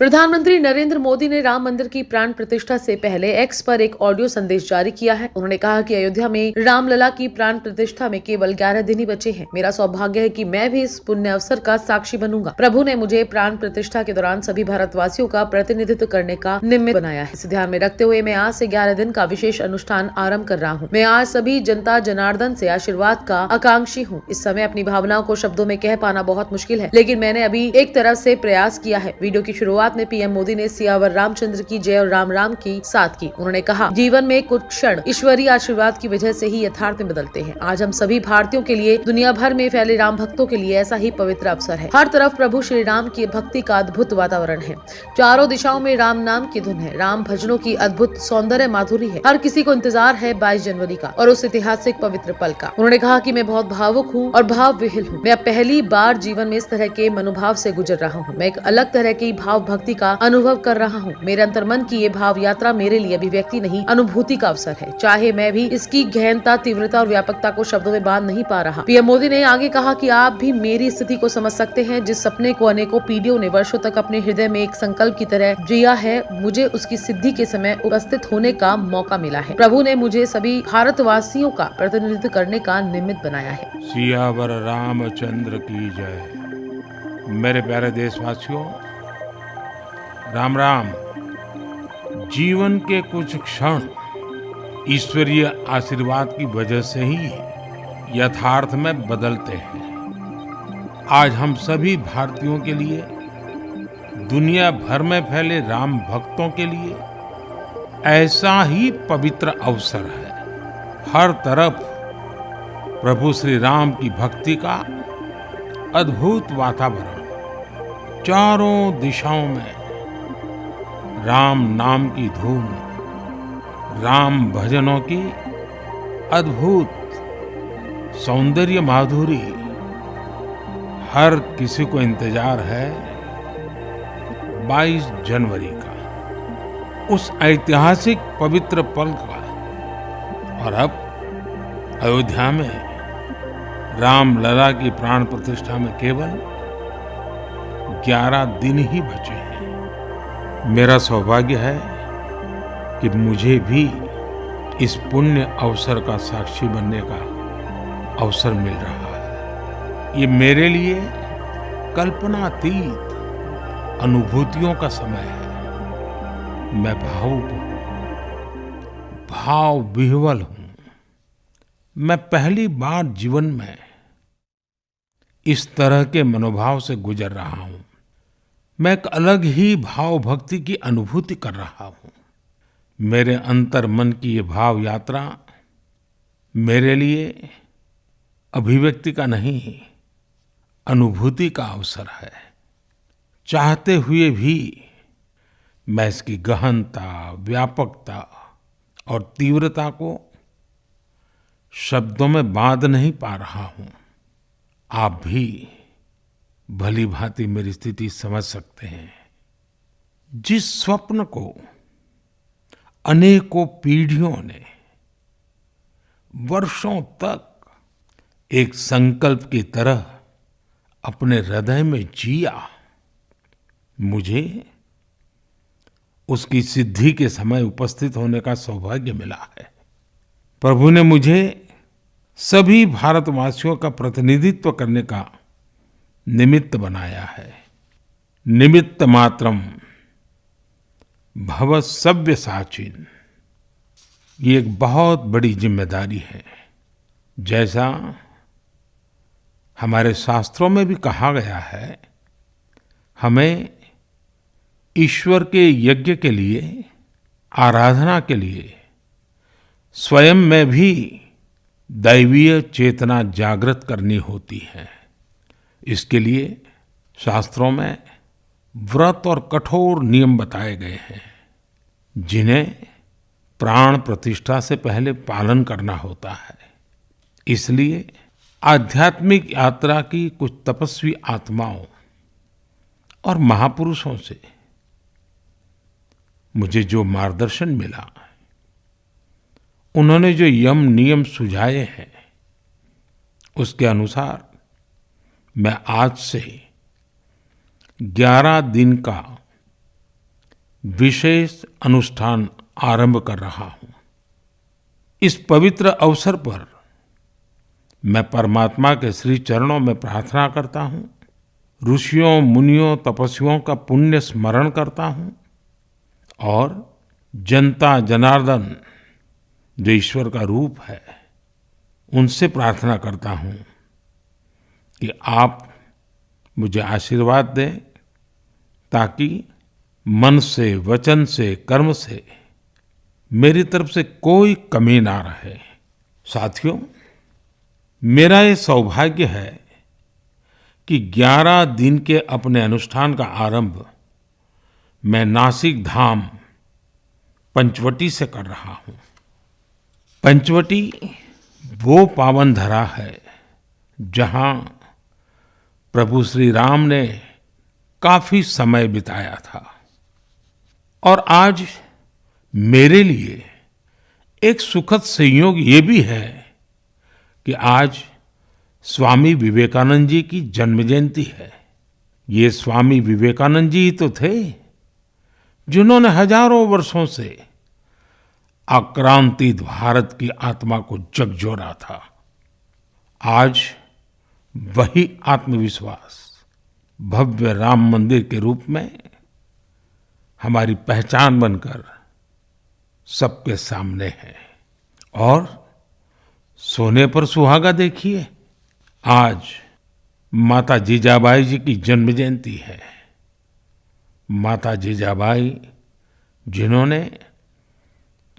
प्रधानमंत्री नरेंद्र मोदी ने राम मंदिर की प्राण प्रतिष्ठा से पहले एक्स पर एक ऑडियो संदेश जारी किया है। उन्होंने कहा कि अयोध्या में रामलला की प्राण प्रतिष्ठा में केवल 11 दिन ही बचे हैं। मेरा सौभाग्य है कि मैं भी इस पुण्य अवसर का साक्षी बनूंगा। प्रभु ने मुझे प्राण प्रतिष्ठा के दौरान सभी भारतवासियों का प्रतिनिधित्व करने का निमित्त बनाया है। इसे ध्यान में रखते हुए मैं आज से 11 दिन का विशेष अनुष्ठान आरम्भ कर रहा हूँ। मैं आज सभी जनता जनार्दन से आशीर्वाद का आकांक्षी हूँ। इस समय अपनी भावनाओं को शब्दों में कह पाना बहुत मुश्किल है, लेकिन मैंने अभी एक तरफ से प्रयास किया है। वीडियो की शुरुआत में पीएम मोदी ने सियावर रामचंद्र की जय और राम राम की साथ की। उन्होंने कहा, जीवन में कुछ क्षण ईश्वरीय आशीर्वाद की वजह से ही यथार्थ में बदलते हैं। आज हम सभी भारतीयों के लिए, दुनिया भर में फैले राम भक्तों के लिए ऐसा ही पवित्र अवसर है। हर तरफ प्रभु श्री राम की भक्ति का अद्भुत वातावरण है। चारों दिशाओं में राम नाम की धुन है। राम भजनों की अद्भुत सौंदर्य माधुरी है। हर किसी को इंतजार है 22 जनवरी का और उस ऐतिहासिक पवित्र पल का। उन्होंने कहा कि मैं बहुत भावुक हूँ और भाव विह्वल हूँ। मैं पहली बार जीवन में इस तरह के मनोभाव से गुजर रहा हूँ। मैं एक अलग तरह की भाव भक्ति का अनुभव कर रहा हूँ। मेरे अंतर्मन की ये भाव यात्रा मेरे लिए अभिव्यक्ति नहीं, अनुभूति का अवसर है। चाहे मैं भी इसकी गहनता, तीव्रता और व्यापकता को शब्दों में बांध नहीं पा रहा। पीएम मोदी ने आगे कहा कि आप भी मेरी स्थिति को समझ सकते हैं। जिस सपने को अनेकों पीढ़ियों ने वर्षों तक अपने हृदय में एक संकल्प की तरह जिया है, मुझे उसकी सिद्धि के समय उपस्थित होने का मौका मिला है। प्रभु ने मुझे सभी भारतवासियों का प्रतिनिधित्व करने का निमित्त बनाया है। सियावर रामचंद्र की जय। मेरे प्यारे देशवासियों, राम राम। जीवन के कुछ क्षण ईश्वरीय आशीर्वाद की वजह से ही यथार्थ में बदलते हैं। आज हम सभी भारतीयों के लिए, दुनिया भर में फैले राम भक्तों के लिए ऐसा ही पवित्र अवसर है। हर तरफ प्रभु श्री राम की भक्ति का अद्भुत वातावरण, चारों दिशाओं में राम नाम की धूम, राम भजनों की अद्भुत सौंदर्य माधुरी। हर किसी को इंतजार है 22 जनवरी का, उस ऐतिहासिक पवित्र पल का। और अब अयोध्या में रामलला की प्राण प्रतिष्ठा में केवल 11 दिन ही बचे हैं। मेरा सौभाग्य है कि मुझे भी इस पुण्य अवसर का साक्षी बनने का अवसर मिल रहा है। ये मेरे लिए कल्पनातीत अनुभूतियों का समय है। मैं भावुक हूँ, भाव विह्वल हूँ। मैं पहली बार जीवन में इस तरह के मनोभाव से गुजर रहा हूँ। मैं एक अलग ही भाव भक्ति की अनुभूति कर रहा हूँ। मेरे अंतर मन की ये भाव यात्रा मेरे लिए अभिव्यक्ति का नहीं, अनुभूति का अवसर है। चाहते हुए भी मैं इसकी गहनता, व्यापकता और तीव्रता को शब्दों में बांध नहीं पा रहा हूँ। आप भी भली भांति मेरी स्थिति समझ सकते हैं। जिस स्वप्न को अनेकों पीढ़ियों ने वर्षों तक एक संकल्प की तरह अपने हृदय में जिया, मुझे उसकी सिद्धि के समय उपस्थित होने का सौभाग्य मिला है। प्रभु ने मुझे सभी भारतवासियों का प्रतिनिधित्व करने का निमित्त बनाया है। निमित्त मात्रम भव सव्यसाचिन। ये एक बहुत बड़ी जिम्मेदारी है। जैसा हमारे शास्त्रों में भी कहा गया है, हमें ईश्वर के यज्ञ के लिए, आराधना के लिए स्वयं में भी दैवीय चेतना जागृत करनी होती है। इसके लिए शास्त्रों में व्रत और कठोर नियम बताए गए हैं, जिन्हें प्राण प्रतिष्ठा से पहले पालन करना होता है। इसलिए आध्यात्मिक यात्रा की कुछ तपस्वी आत्माओं और महापुरुषों से मुझे जो मार्गदर्शन मिला, उन्होंने जो यम नियम सुझाए हैं, उसके अनुसार मैं आज से 11 दिन का विशेष अनुष्ठान आरंभ कर रहा हूँ। इस पवित्र अवसर पर मैं परमात्मा के श्री चरणों में प्रार्थना करता हूँ, ऋषियों मुनियों तपस्वियों का पुण्य स्मरण करता हूँ और जनता जनार्दन जो ईश्वर का रूप है उनसे प्रार्थना करता हूँ कि आप मुझे आशीर्वाद दें ताकि मन से, वचन से, कर्म से मेरी तरफ से कोई कमी ना रहे। साथियों, मेरा ये सौभाग्य है कि 11 दिन के अपने अनुष्ठान का आरंभ मैं नासिक धाम पंचवटी से कर रहा हूँ। पंचवटी वो पावन धरा है जहाँ प्रभु श्री राम ने काफी समय बिताया था और आज मेरे लिए एक सुखद संयोग ये भी है कि आज स्वामी विवेकानंद जी की जन्म जयंती है। ये स्वामी विवेकानंद जी ही तो थे जिन्होंने हजारों वर्षों से आक्रांतित भारत की आत्मा को झकझोरा था। आज वही आत्मविश्वास भव्य राम मंदिर के रूप में हमारी पहचान बनकर सबके सामने है। और सोने पर सुहागा देखिए, आज माता जीजाबाई जी की जन्म जयंती है। माता जीजाबाई जिन्होंने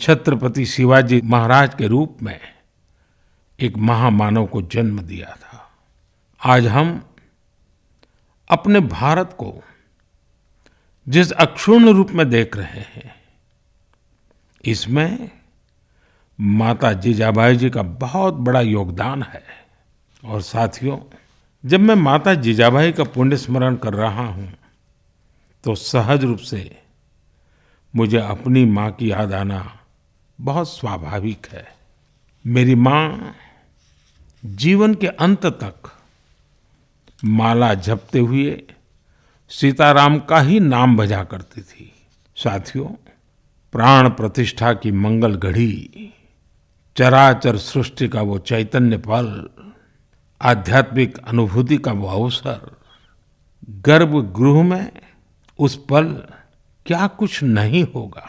छत्रपति शिवाजी महाराज के रूप में एक महामानव को जन्म दिया था। आज हम अपने भारत को जिस अक्षुण्ण रूप में देख रहे हैं, इसमें माता जीजाबाई जी का बहुत बड़ा योगदान है। और साथियों, जब मैं माता जीजाबाई का पुण्य स्मरण कर रहा हूँ तो सहज रूप से मुझे अपनी माँ की याद आना बहुत स्वाभाविक है। मेरी माँ जीवन के अंत तक माला जपते हुए सीताराम का ही नाम भजा करती थी। साथियों, प्राण प्रतिष्ठा की मंगल घड़ी, चराचर सृष्टि का वो चैतन्य पल, आध्यात्मिक अनुभूति का वो अवसर, गर्भगृह में उस पल क्या कुछ नहीं होगा।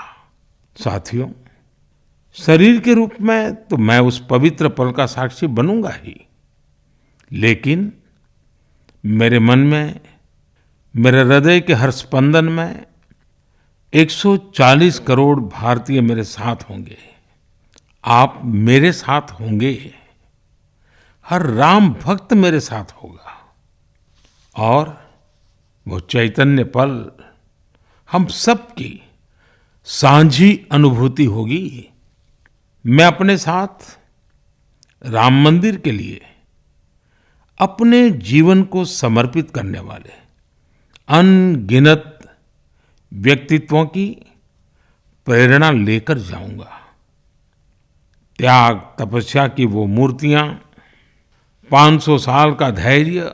साथियों, शरीर के रूप में तो मैं उस पवित्र पल का साक्षी बनूंगा ही, लेकिन मेरे मन में, मेरे हृदय के हर स्पंदन में 140 करोड़ भारतीय मेरे साथ होंगे। आप मेरे साथ होंगे, हर राम भक्त मेरे साथ होगा और वो चैतन्य पल हम सबकी साझी अनुभूति होगी। मैं अपने साथ राम मंदिर के लिए अपने जीवन को समर्पित करने वाले अनगिनत व्यक्तित्वों की प्रेरणा लेकर जाऊंगा। त्याग तपस्या की वो मूर्तियां, 500 साल का धैर्य,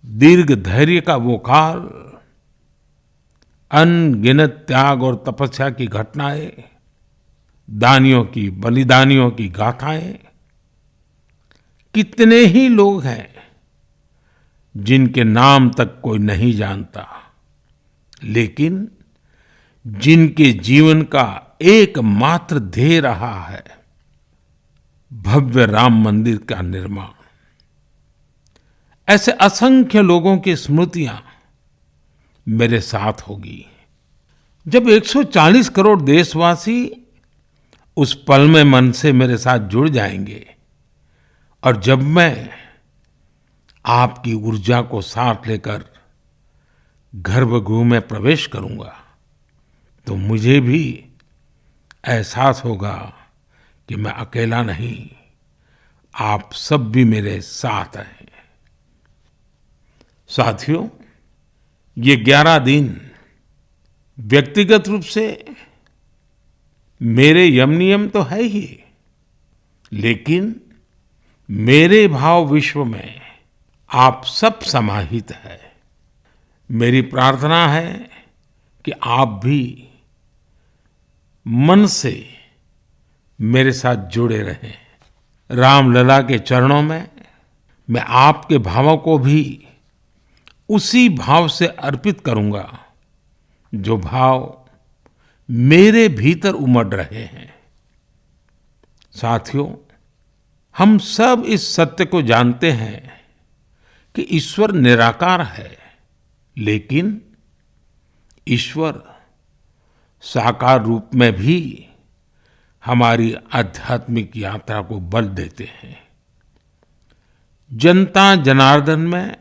दीर्घ धैर्य का वो काल, अनगिनत त्याग और तपस्या की घटनाएं, दानियों की, बलिदानियों की गाथाएं, कितने ही लोग हैं जिनके नाम तक कोई नहीं जानता, लेकिन जिनके जीवन का एकमात्र ध्येय रहा है भव्य राम मंदिर का निर्माण। ऐसे असंख्य लोगों की स्मृतियां मेरे साथ होगी। जब 140 करोड़ देशवासी उस पल में मन से मेरे साथ जुड़ जाएंगे और जब मैं आपकी ऊर्जा को साथ लेकर गर्भगृह में प्रवेश करूंगा तो मुझे भी एहसास होगा कि मैं अकेला नहीं, आप सब भी मेरे साथ हैं। साथियों, ये 11 दिन व्यक्तिगत रूप से मेरे यम नियम तो है ही, लेकिन मेरे भाव विश्व में आप सब समाहित है। मेरी प्रार्थना है कि आप भी मन से मेरे साथ जुड़े रहें। रामलला के चरणों में मैं आपके भावों को भी उसी भाव से अर्पित करूंगा जो भाव मेरे भीतर उमड़ रहे हैं। साथियों, हम सब इस सत्य को जानते हैं कि ईश्वर निराकार है, लेकिन ईश्वर साकार रूप में भी हमारी आध्यात्मिक यात्रा को बल देते हैं। जनता जनार्दन में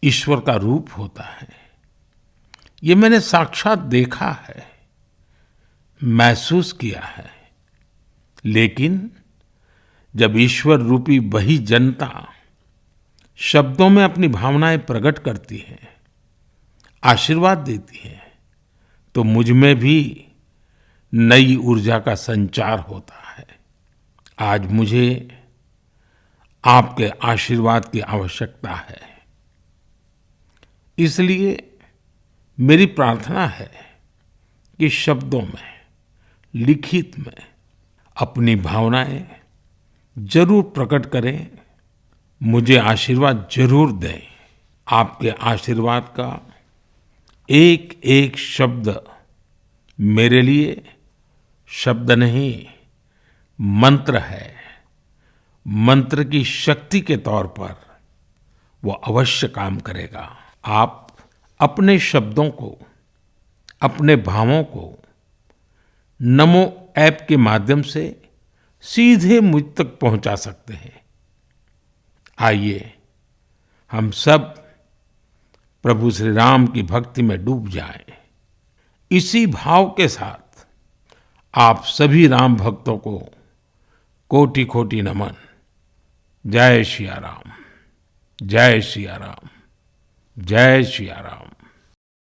ईश्वर का रूप होता है। ये मैंने साक्षात देखा है, महसूस किया है। लेकिन जब ईश्वर रूपी वही जनता शब्दों में अपनी भावनाएं प्रकट करती है, आशीर्वाद देती है, तो मुझ में भी नई ऊर्जा का संचार होता है। आज मुझे आपके आशीर्वाद की आवश्यकता है। इसलिए मेरी प्रार्थना है कि शब्दों में, लिखित में अपनी भावनाएं जरूर प्रकट करें, मुझे आशीर्वाद जरूर दें। आपके आशीर्वाद का एक एक शब्द मेरे लिए शब्द नहीं, मंत्र है। मंत्र की शक्ति के तौर पर वो अवश्य काम करेगा। आप अपने शब्दों को, अपने भावों को नमो ऐप के माध्यम से सीधे मुझ तक पहुंचा सकते हैं। आइए हम सब प्रभु श्री राम की भक्ति में डूब जाएं। इसी भाव के साथ आप सभी राम भक्तों को कोटि कोटि नमन। जय सिया राम, जय सिया राम, जय सिया राम।